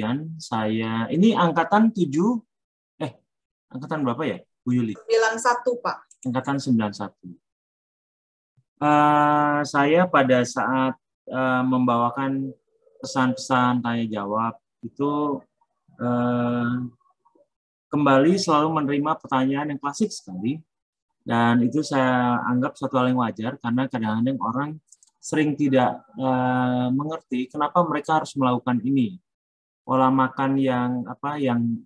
sekalian, saya ini angkatan 7, angkatan berapa ya, Bu Yuli? 91, Pak. Angkatan 91. Saya pada saat membawakan pesan-pesan tanya jawab itu kembali selalu menerima pertanyaan yang klasik sekali, dan itu saya anggap suatu hal yang wajar karena kadang-kadang orang sering tidak mengerti kenapa mereka harus melakukan ini. Pola makan yang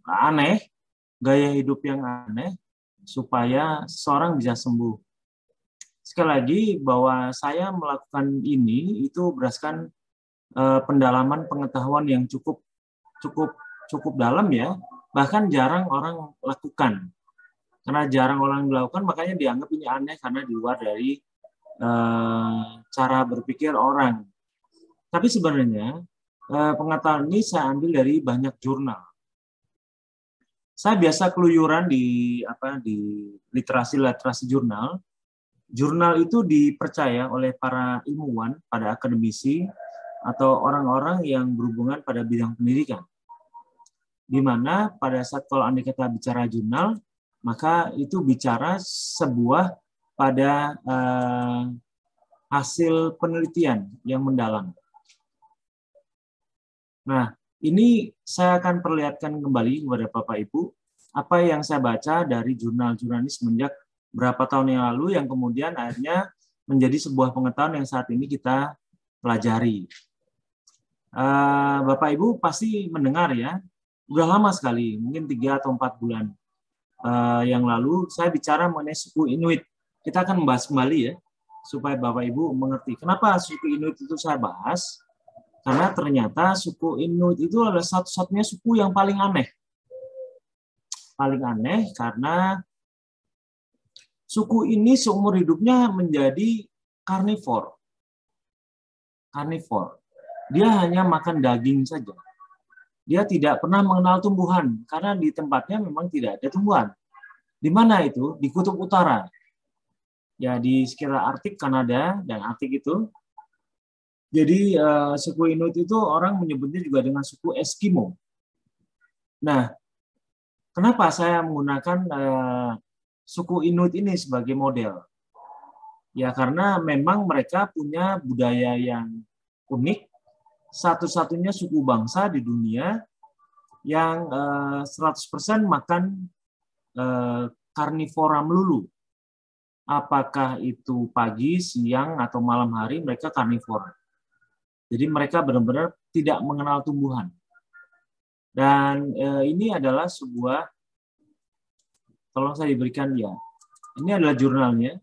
aneh, gaya hidup yang aneh, supaya seseorang bisa sembuh. Sekali lagi bahwa saya melakukan ini itu berdasarkan pendalaman pengetahuan yang cukup dalam ya, bahkan jarang orang lakukan. Karena jarang orang melakukan, makanya dianggap ini aneh karena di luar dari cara berpikir orang. Tapi sebenarnya pengetahuan ini saya ambil dari banyak jurnal. Saya biasa keluyuran di literasi jurnal. Jurnal itu dipercaya oleh para ilmuwan, pada akademisi, atau orang-orang yang berhubungan pada bidang pendidikan. Di mana pada saat kalau andai kita bicara jurnal, maka itu bicara sebuah pada hasil penelitian yang mendalam. Nah, ini saya akan perlihatkan kembali kepada Bapak Ibu apa yang saya baca dari jurnal-jurnal ini semenjak berapa tahun yang lalu, yang kemudian akhirnya menjadi sebuah pengetahuan yang saat ini kita pelajari. Bapak Ibu pasti mendengar ya, udah lama sekali, mungkin 3 atau 4 bulan yang lalu saya bicara mengenai suku Inuit. Kita akan membahas kembali ya, supaya Bapak Ibu mengerti. Kenapa suku Inuit itu saya bahas? Karena ternyata suku Inuit itu adalah satu-satunya suku yang paling aneh. Paling aneh karena suku ini seumur hidupnya menjadi karnivor. Dia hanya makan daging saja. Dia tidak pernah mengenal tumbuhan, karena di tempatnya memang tidak ada tumbuhan. Di mana itu? Di Kutub Utara. Ya, di sekitar Arktik, Kanada, dan Arktik itu. Jadi suku Inuit itu orang menyebutnya juga dengan suku Eskimo. Nah, kenapa saya menggunakan suku Inuit ini sebagai model? Ya karena memang mereka punya budaya yang unik, satu-satunya suku bangsa di dunia yang 100% makan karnivora melulu. Apakah itu pagi, siang, atau malam hari, mereka karnivora. Jadi mereka benar-benar tidak mengenal tumbuhan. Dan ini adalah sebuah, tolong saya diberikan ya, ini adalah jurnalnya.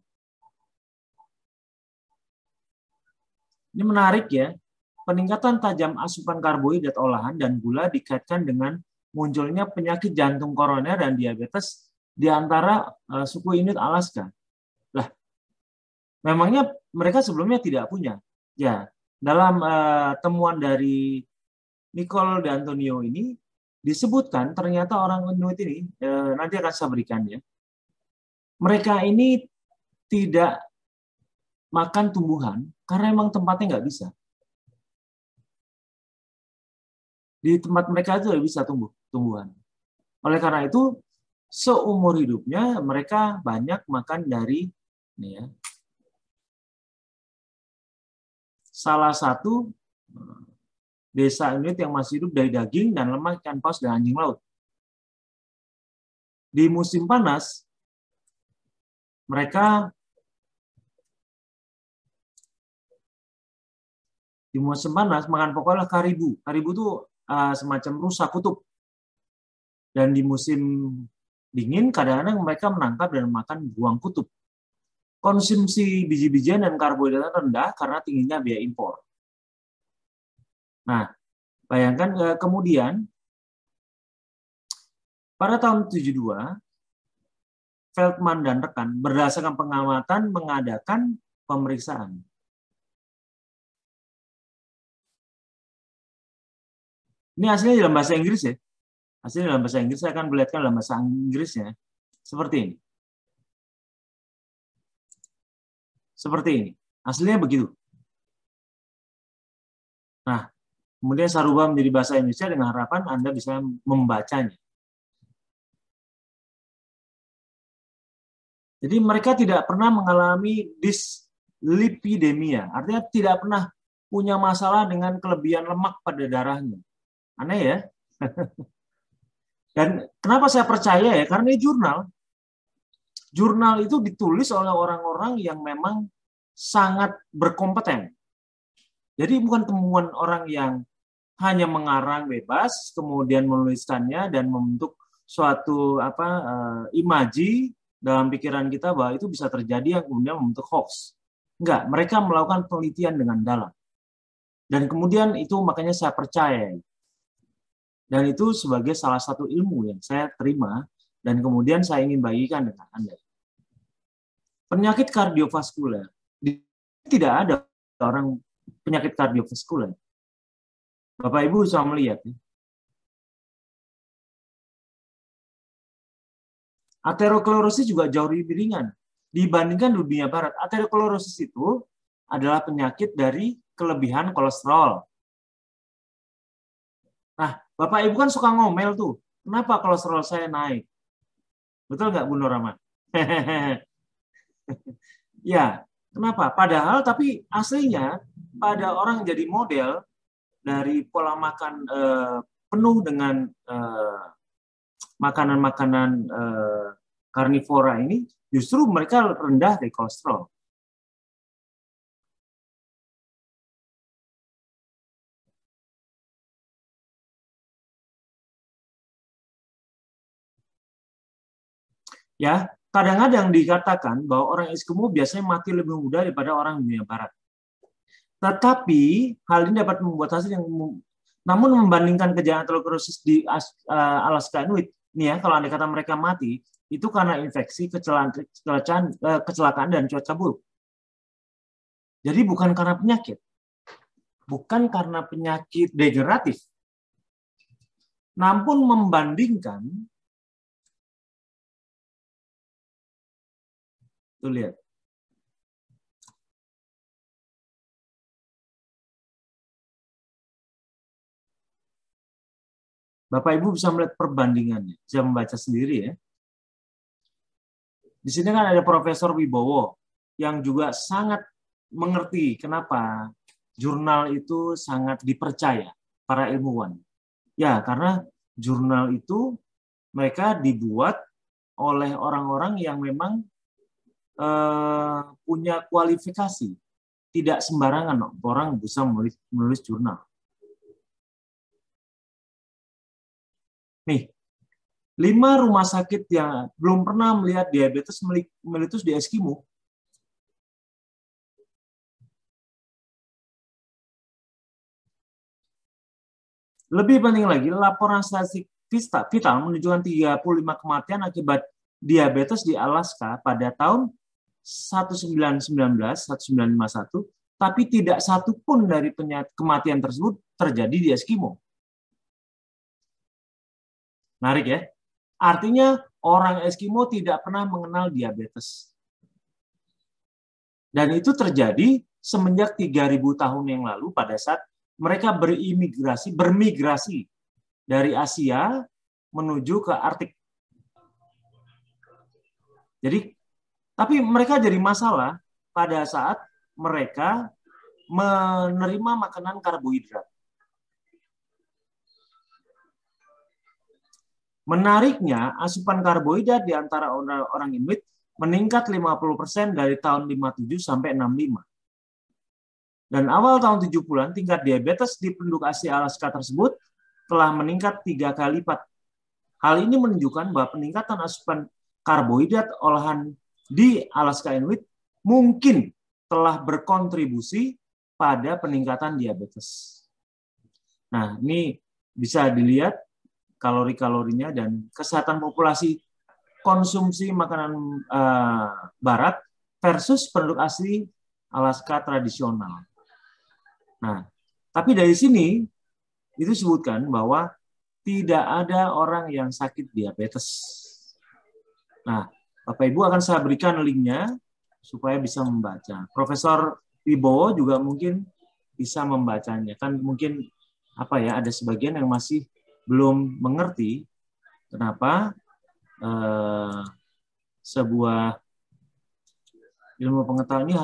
Ini menarik ya, peningkatan tajam asupan karbohidrat olahan dan gula dikaitkan dengan munculnya penyakit jantung koroner dan diabetes di antara suku Inuit Alaska. Lah, memangnya mereka sebelumnya tidak punya. Ya, dalam temuan dari Nicole de Antonio ini disebutkan ternyata orang Inuit ini, nanti akan saya berikan ya, mereka ini tidak makan tumbuhan karena memang tempatnya nggak bisa. Di tempat mereka itu tidak bisa tumbuhan. Oleh karena itu, seumur hidupnya mereka banyak makan dari ini ya, salah satu desa Inuit yang masih hidup dari daging dan lemak ikan paus dan anjing laut. Di musim panas, mereka makan pokoknya karibu. Karibu itu semacam rusa kutub. Dan di musim dingin, kadang-kadang mereka menangkap dan makan beruang kutub. Konsumsi biji-bijian dan karbohidrat rendah karena tingginya biaya impor. Nah, bayangkan kemudian pada tahun 72, Feldman dan rekan berdasarkan pengamatan mengadakan pemeriksaan. Ini hasilnya dalam bahasa Inggris ya. Hasilnya dalam bahasa Inggris, saya akan perlihatkan dalam bahasa Inggrisnya. Seperti ini. Seperti ini. Hasilnya begitu. Nah, Kemudian saya rubah menjadi bahasa Indonesia dengan harapan Anda bisa membacanya. Jadi mereka tidak pernah mengalami dyslipidemia, artinya tidak pernah punya masalah dengan kelebihan lemak pada darahnya. Aneh ya? Dan kenapa saya percaya ya? Karena ini jurnal. Jurnal itu ditulis oleh orang-orang yang memang sangat berkompeten. Jadi bukan temuan orang yang hanya mengarang bebas, kemudian menuliskannya dan membentuk suatu imaji dalam pikiran kita bahwa itu bisa terjadi yang kemudian membentuk hoax. Enggak, mereka melakukan penelitian dengan dalam. Dan kemudian itu makanya saya percaya. Dan itu sebagai salah satu ilmu yang saya terima dan kemudian saya ingin bagikan dengan Anda. Penyakit kardiovaskuler, tidak ada orang penyakit kardiovaskuler. Bapak Ibu bisa melihat. Aterosklerosis juga jauh lebih ringan dibandingkan dunia barat. Aterosklerosis itu adalah penyakit dari kelebihan kolesterol. Nah, Bapak Ibu kan suka ngomel tuh. Kenapa kolesterol saya naik? Betul nggak, Bu Norama? Ya, kenapa? Padahal tapi aslinya pada orang jadi model dari pola makan penuh dengan makanan-makanan karnivora ini, justru mereka rendah dari kolesterol. Ya, kadang-kadang dikatakan bahwa orang Eskimo biasanya mati lebih muda daripada orang dunia barat. Tetapi hal ini dapat membuat hasil yang namun membandingkan kejadian aterosklerosis di Alaska Inuit, nih ya, kalau andai kata mereka mati, itu karena infeksi, kecelakaan dan cuaca buruk. Jadi bukan karena penyakit. Bukan karena penyakit degeneratif. Namun membandingkan, tuh lihat. Bapak Ibu bisa melihat perbandingannya, bisa membaca sendiri ya. Di sini kan ada Profesor Wibowo yang juga sangat mengerti kenapa jurnal itu sangat dipercaya para ilmuwan. Ya, karena jurnal itu mereka dibuat oleh orang-orang yang memang punya kualifikasi. Tidak sembarangan orang bisa menulis jurnal. Nih, 5 rumah sakit yang belum pernah melihat diabetes mellitus di Eskimo. Lebih penting lagi, laporan statistik vital menunjukkan 35 kematian akibat diabetes di Alaska pada tahun 1919, 1951, tapi tidak satu pun dari kematian tersebut terjadi di Eskimo. Menarik ya? Artinya orang Eskimo tidak pernah mengenal diabetes. Dan itu terjadi semenjak 3.000 tahun yang lalu pada saat mereka bermigrasi dari Asia menuju ke Arktik. Jadi, tapi mereka jadi masalah pada saat mereka menerima makanan karbohidrat. Menariknya, asupan karbohidrat di antara orang Inuit meningkat 50% dari tahun 57 sampai 65. Dan awal tahun 70-an, tingkat diabetes di penduduk Asia Alaska tersebut telah meningkat 3 kali lipat. Hal ini menunjukkan bahwa peningkatan asupan karbohidrat olahan di Alaska Inuit mungkin telah berkontribusi pada peningkatan diabetes. Nah, ini bisa dilihat kalori-kalorinya dan kesehatan populasi konsumsi makanan barat versus penduduk asli Alaska tradisional. Nah, tapi dari sini itu disebutkan bahwa tidak ada orang yang sakit diabetes. Nah, Bapak Ibu akan saya berikan linknya supaya bisa membaca. Profesor Wibowo juga mungkin bisa membacanya. Kan mungkin apa ya, ada sebagian yang masih belum mengerti kenapa sebuah ilmu pengetahuan ini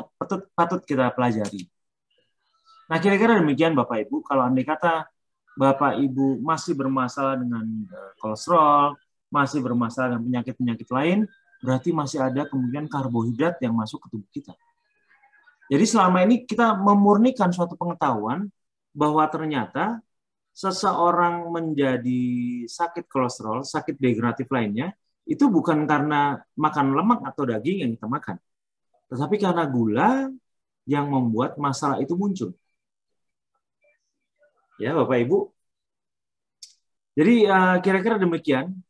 patut kita pelajari. Nah, kira-kira demikian Bapak Ibu. Kalau andai kata Bapak Ibu masih bermasalah dengan kolesterol, masih bermasalah dengan penyakit-penyakit lain, berarti masih ada kemungkinan karbohidrat yang masuk ke tubuh kita. Jadi selama ini kita memurnikan suatu pengetahuan bahwa ternyata seseorang menjadi sakit kolesterol, sakit degeneratif lainnya, itu bukan karena makan lemak atau daging yang kita makan, tetapi karena gula yang membuat masalah itu muncul. Ya, Bapak Ibu. Jadi kira-kira demikian